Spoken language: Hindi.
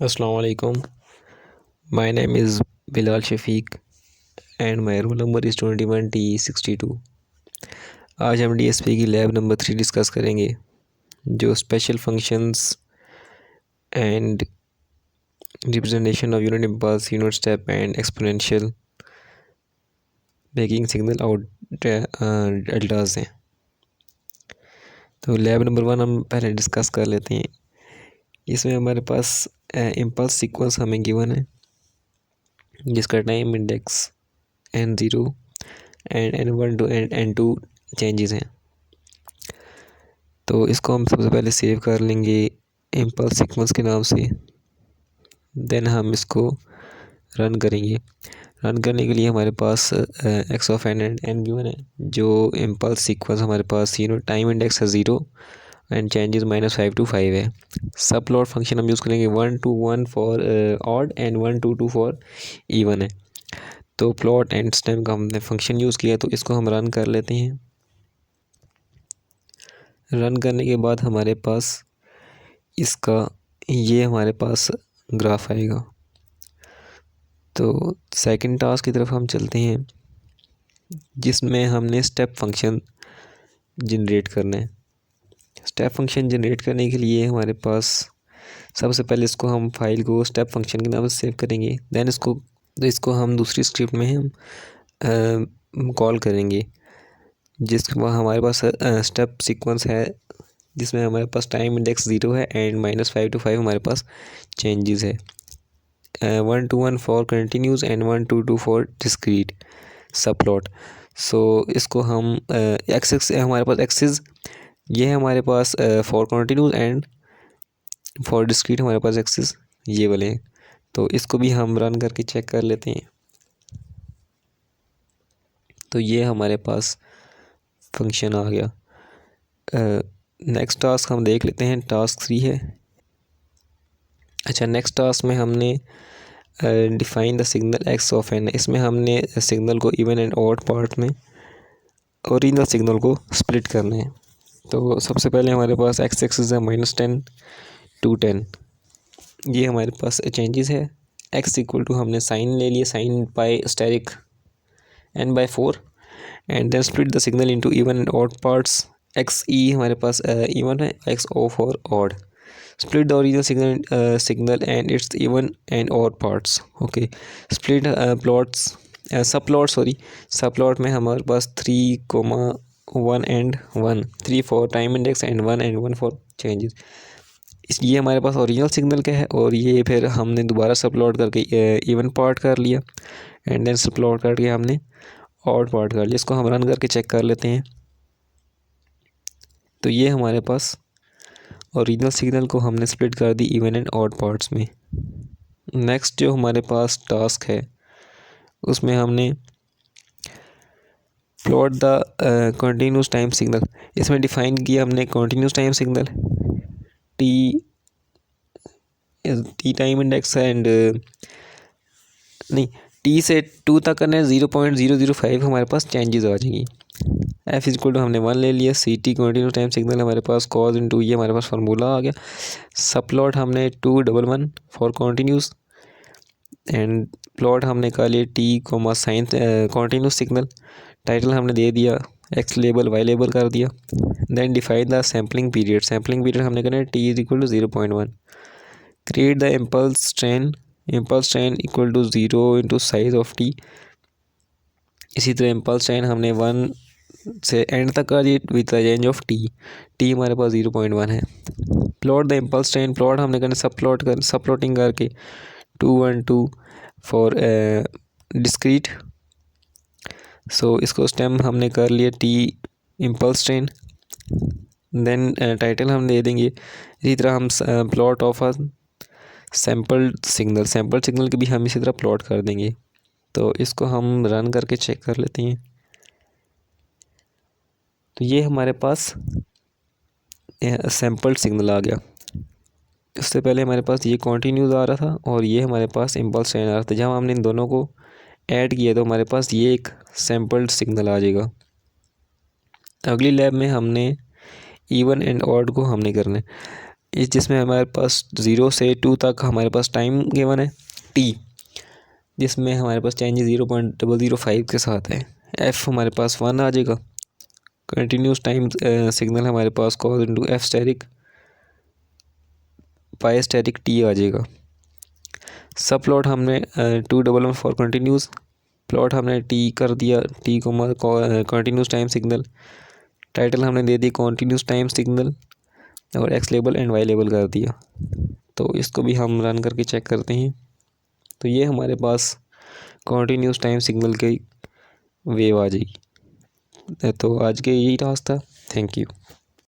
Assalamu alaikum. My name is Bilal Shafiq and my roll number is 21T62। आज हम डीएसपी की लैब नंबर 3 डिस्कस करेंगे जो special functions and representation of unit impulse, unit step and exponential making signal out deltas हैं। तो लैब नंबर 1 हम पहले डिस्कस कर लेते हैं। इसमें हमारे पास इम्पल्स सीक्वेंस हमें गिवन है जिसका time index n0 and n1 to n2 changes हैं। तो इसको हम सबसे पहले सेव कर लेंगे इम्पल्स सीक्वेंस के नाम से। देन हम इसको रन करेंगे। रन करने के लिए हमारे पास x of n and n given है। जो इम्पल्स सीक्वेंस हमारे पास टाइम इंडेक्स है 0 एंड चेंजेस -5 to 5 है। सब प्लॉट फंक्शन हम यूज़ करेंगे 1 to 1 for odd and 1 to 2 for even है। तो प्लॉट एंड स्टेम का हमने फंक्शन यूज़ किया, तो इसको हम रन कर लेते हैं। रन करने के बाद हमारे पास इसका ये हमारे पास ग्राफ आएगा। तो सेकंड टास्क की तरफ हम चलते हैं जिसमें हमने स्टेप फंक्शन जनरेट करना है। स्टेप फंक्शन जनरेट करने के लिए हमारे पास सबसे पहले इसको हम फाइल को स्टेप फंक्शन के नाम से सेव करेंगे। देन इसको हम दूसरी स्क्रिप्ट में हम कॉल करेंगे जिसके बाद हमारे पास स्टेप सीक्वेंस है जिसमें हमारे पास टाइम इंडेक्स 0 है एंड -5 to 5 हमारे पास चेंजेस है। 1 to 1 for continuous and 1 to 2 for discrete subplot. So इसको हम एक्सिस हमारे पास एक्सिस ये है हमारे पास for continuous and for discrete हमारे पास एक्सिस ये वाले हैं। तो इसको भी हम रन करके चेक कर लेते हैं। तो ये हमारे पास फंक्शन आ गया। नेक्स्ट टास्क हम देख लेते हैं, टास्क 3 है। अच्छा, नेक्स्ट टास्क में हमने define the signal x of n। इसमें हमने सिग्नल को इवन एंड ऑड पार्ट में ओरिजिनल सिग्नल को स्प्लिट करना है। तो सबसे पहले हमारे पास x एक्सिस है -10 to 10। ये हमारे पास चेंजेस है। x इक्वल टू हमने साइन ले लिया, sine by asterisk n/4 and then split the signal into even and odd parts. X E हमारे पास इवन है, X O for odd. Split the original signal and its even and odd parts. Okay, split plots subplot में हमारे पास 3,1 and 1, 3 for time index and 1 for changes. ये हमारे पास ओरिजिनल सिग्नल का है और ये फिर हमने दोबारा सब प्लॉट करके इवन पार्ट कर लिया एंड देन सब प्लॉट करके हमने ऑड पार्ट कर लिया। इसको हम रन करके चेक कर लेते हैं। तो ये हमारे पास ओरिजिनल सिग्नल को हमने स्प्लिट कर दी इवन एंड ऑड पार्ट्स में। नेक्स्ट जो हमारे पास टास्क है उसमें हमने plot the continuous time signal. इसमें डिफाइन किया हमने continuous time signal T time index and नहीं टी से 2 तक करना है। 0.005 हमारे पास चेंजेस आ जाएंगी। एफ इक्वल टू हमने 1 ले लिया। C T continuous time signal हमारे पास कॉज इनटू ये हमारे पास फार्मूला आ गया। सब प्लॉट हमने 211 फॉर कंटिन्यूस एंड प्लॉट हमने कर लिया T comma sine continuous signal. Title हमने दे दिया, एक्स लेबल वाई लेबल कर दिया। Then define the sampling period. Sampling period हमने करना है T is equal to 0.1। Create the impulse train equal to 0 into size of T. इसी तरह इम्पल्स ट्रेन हमने 1 से एंड तक कर दी with the range of T हमारे पास 0.1 है। Plot the impulse train. Plot हमने करना सब प्लॉटिंग करके 2 1 2 फॉर डिस्क्रीट। सो इसको स्टेम हमने कर लिया T impulse train. Then title हम दे देंगे। इसी तरह हम plot of a sample signal के भी हम इसी तरह प्लॉट कर देंगे। तो इसको हम रन करके चेक कर लेते हैं। तो ये हमारे पास सैम्पल सिग्नल आ गया। इससे पहले हमारे पास ये कॉन्टीन्यूस आ रहा था और ये हमारे पास इम्पल्स ट्रेन आ रहा था। जब हमने इन दोनों को ऐड किया तो हमारे पास ये एक सैम्पल्ड सिग्नल आ जाएगा। अगली लैब में हमने इवन एंड ऑड को हमने करना है। इस जिसमें हमारे पास 0 से 2 तक हमारे पास टाइम गिवन है टी, जिसमें हमारे पास चेंज 0.005 के साथ है। एफ हमारे पास 1 आ जाएगा। कंटिन्यूस टाइम सिग्नल हमारे पास cos into F static pi static T आ जाएगा। सब प्लॉट हमने 211 फॉर कंटिन्यूस प्लॉट हमने टी कर दिया, टी को कंटिन्यूस टाइम सिग्नल। टाइटल हमने दे दी कंटिन्यूस टाइम सिग्नल और X label and Y label कर दिया। तो इसको भी हम रन करके चेक करते हैं। तो ये हमारे पास कंटिन्यूस टाइम सिग्नल की वेव आ जाएगी। तो आज के यही टास्क था। Thank you.